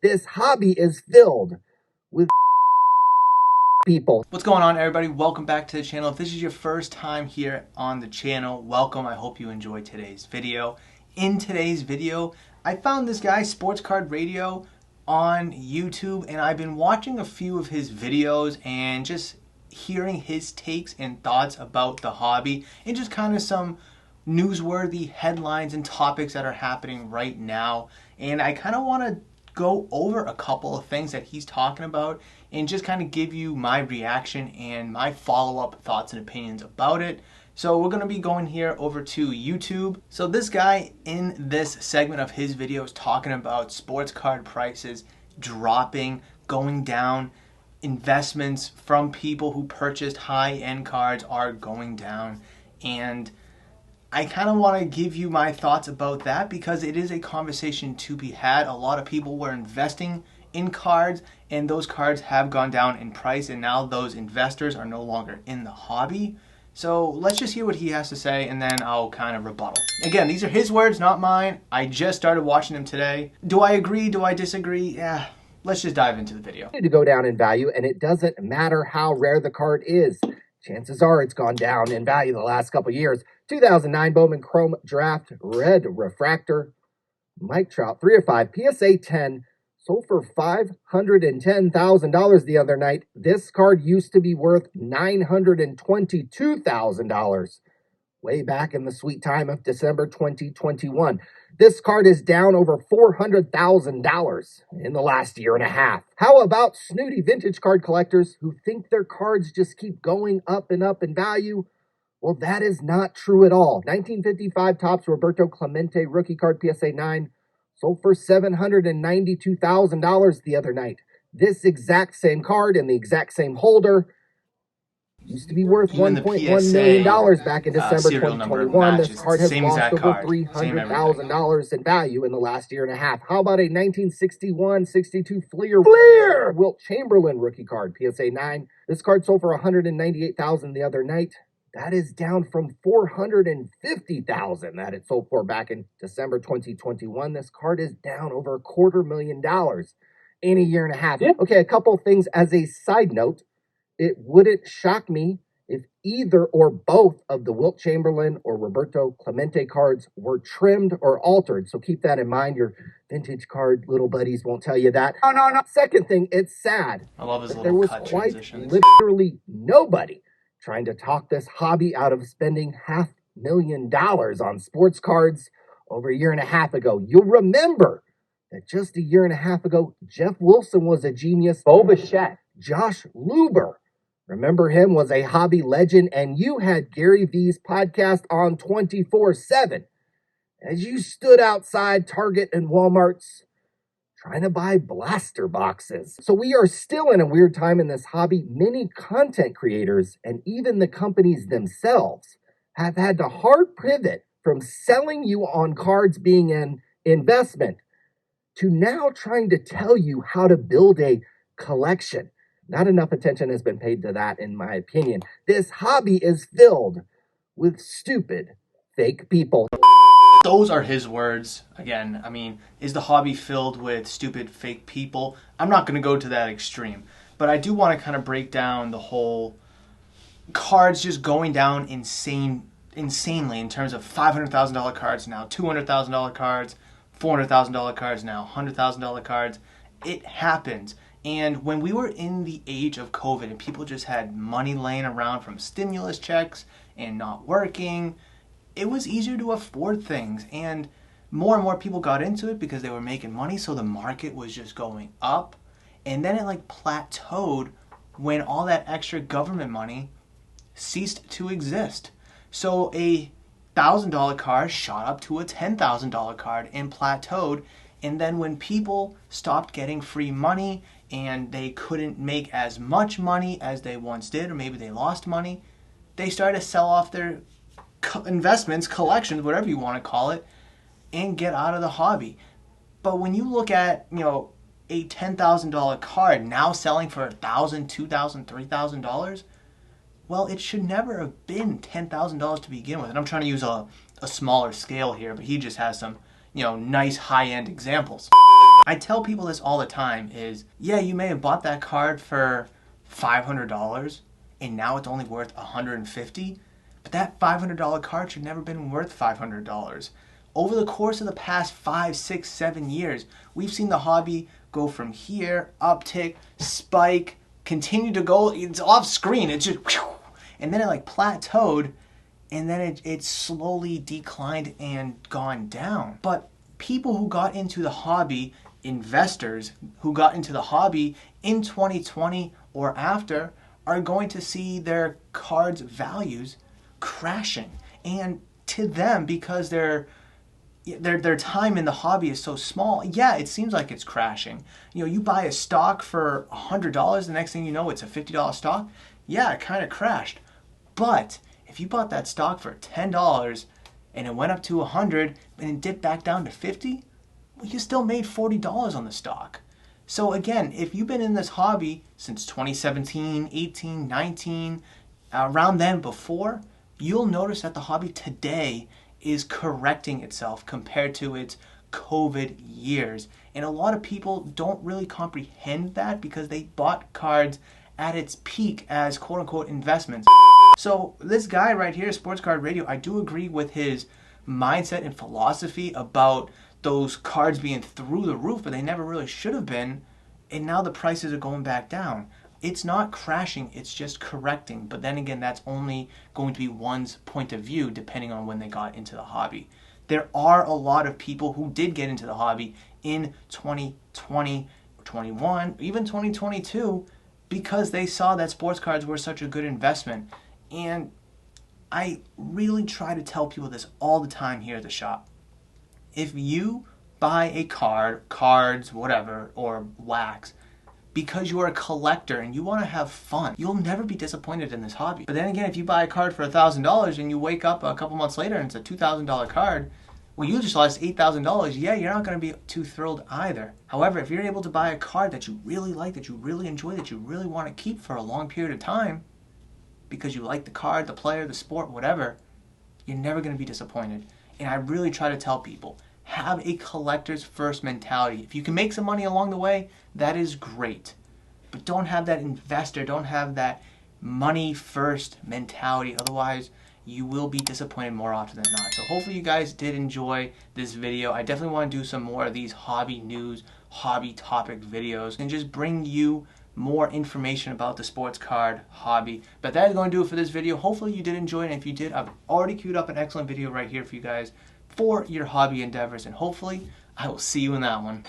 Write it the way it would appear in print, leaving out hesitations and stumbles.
This hobby is filled with people. What's going on, everybody? Welcome back to the channel. If this is your first time here on the channel, welcome. I hope you enjoyed today's video. In today's video, I found this guy, Sports Card Radio, on YouTube, and I've been watching a few of his videos and just hearing his takes and thoughts about the hobby and just kind of some newsworthy headlines and topics that are happening right now. And I kind of want to go over a couple of things that he's talking about and just kind of give you my reaction and my follow-up thoughts and opinions about it. So we're going to be going here over to YouTube. So this guy in this segment of his video is talking about sports card prices dropping, going down. Investments from people who purchased high-end cards are going down, and I kind of want to give you my thoughts about that because it is a conversation to be had. A lot of people were investing in cards and those cards have gone down in price, and now those investors are no longer in the hobby. So let's just hear what he has to say and then I'll kind of rebuttal. Again, these are his words, not mine. I just started watching them today. Do I agree? Do I disagree? Yeah. Let's just dive into the video. To go down in value, and it doesn't matter how rare the card is. Chances are it's gone down in value the last couple years. 2009 Bowman Chrome Draft Red Refractor Mike Trout 3 of 5 PSA 10 sold for $510,000 the other night. This card used to be worth $922,000 way back in the sweet time of December 2021. This card is down over $400,000 in the last year and a half. How about snooty vintage card collectors who think their cards just keep going up and up in value? Well, that is not true at all. 1955 Topps Roberto Clemente rookie card PSA 9 sold for $792,000 the other night. This exact same card and the exact same holder used to be worth $1.1 million back in December 2021. This card has lost over $300,000 in value in the last year and a half. How about a 1961-62 Fleer Wilt Chamberlain rookie card, PSA 9? This card sold for $198,000 the other night. That is down from $450,000 that it sold for back in December 2021. This card is down over $250,000 in a year and a half. Okay, a couple things as a side note. It wouldn't shock me if either or both of the Wilt Chamberlain or Roberto Clemente cards were trimmed or altered. So keep that in mind. Your vintage card little buddies won't tell you that. No. Second thing, it's sad. I love his that little there was cut quite transitions. literally nobody trying to talk this hobby out of spending $500,000 on sports cards over a year and a half ago. You'll remember that just a year and a half ago, Jeff Wilson was a genius. Bo Bichette, Josh Luber, remember him, was a hobby legend, and you had Gary V's podcast on 24/7 as you stood outside Target and Walmart's trying to buy blaster boxes. So we are still in a weird time in this hobby. Many content creators and even the companies themselves have had to hard pivot from selling you on cards being an investment to now trying to tell you how to build a collection. Not enough attention has been paid to that, in my opinion. This hobby is filled with stupid, fake people. Those are his words. Again, I mean, is the hobby filled with stupid, fake people? I'm not going to go to that extreme. But I do want to kind of break down the whole cards just going down insanely in terms of $500,000 cards now, $200,000 cards, $400,000 cards now, $100,000 cards. It happens. And when we were in the age of COVID and people just had money laying around from stimulus checks and not working, it was easier to afford things. And more people got into it because they were making money, so the market was just going up. And then it like plateaued when all that extra government money ceased to exist. So a $1,000 card shot up to a $10,000 card and plateaued. And then when people stopped getting free money and they couldn't make as much money as they once did, or maybe they lost money, they started to sell off their investments, collections, whatever you want to call it, and get out of the hobby. But when you look at, a $10,000 card now selling for $1,000, $2,000, $3,000, well, it should never have been $10,000 to begin with. And I'm trying to use a smaller scale here, but he just has some, nice high-end examples. I tell people this all the time is, yeah, you may have bought that card for $500 and now it's only worth $150, but that $500 card should never been worth $500. Over the course of the past 5, 6, 7 years, we've seen the hobby go from here, uptick, spike, continue to go, it's off screen, it's just, and then it like plateaued, and then it slowly declined and gone down. But people who got into the hobby, investors who got into the hobby in 2020 or after, are going to see their cards' values crashing. And to them, because their time in the hobby is so small, yeah, it seems like it's crashing. You know, you buy a stock for $100, the next thing you know, it's a $50 stock. Yeah, it kind of crashed. But if you bought that stock for $10 and it went up to $100 and it dipped back down to $50, well, you still made $40 on the stock. So again, if you've been in this hobby since 2017, 18, 19, around then before, you'll notice that the hobby today is correcting itself compared to its COVID years. And a lot of people don't really comprehend that because they bought cards at its peak as quote unquote investments. So this guy right here, Sports Card Radio, I do agree with his mindset and philosophy about those cards being through the roof, but they never really should have been. And now the prices are going back down. It's not crashing, it's just correcting. But then again, that's only going to be one's point of view depending on when they got into the hobby. There are a lot of people who did get into the hobby in 2020, 21, even 2022 because they saw that sports cards were such a good investment. And I really try to tell people this all the time here at the shop. If you buy a card, cards, whatever, or wax, because you're a collector and you want to have fun, you'll never be disappointed in this hobby. But then again, if you buy a card for $1,000 and you wake up a couple months later and it's a $2,000 card, well, you just lost $8,000. Yeah, you're not going to be too thrilled either. However, if you're able to buy a card that you really like, that you really enjoy, that you really want to keep for a long period of time, because you like the card, the player, the sport, whatever, you're never going to be disappointed. And I really try to tell people, have a collector's first mentality. If you can make some money along the way, that is great. But don't have that investor, don't have that money first mentality. Otherwise, you will be disappointed more often than not. So hopefully you guys did enjoy this video. I definitely want to do some more of these hobby news, hobby topic videos, and just bring you more information about the sports card hobby. But that is going to do it for this video. Hopefully you did enjoy it, and if you did, I've already queued up an excellent video right here for you guys for your hobby endeavors, and hopefully I will see you in that one.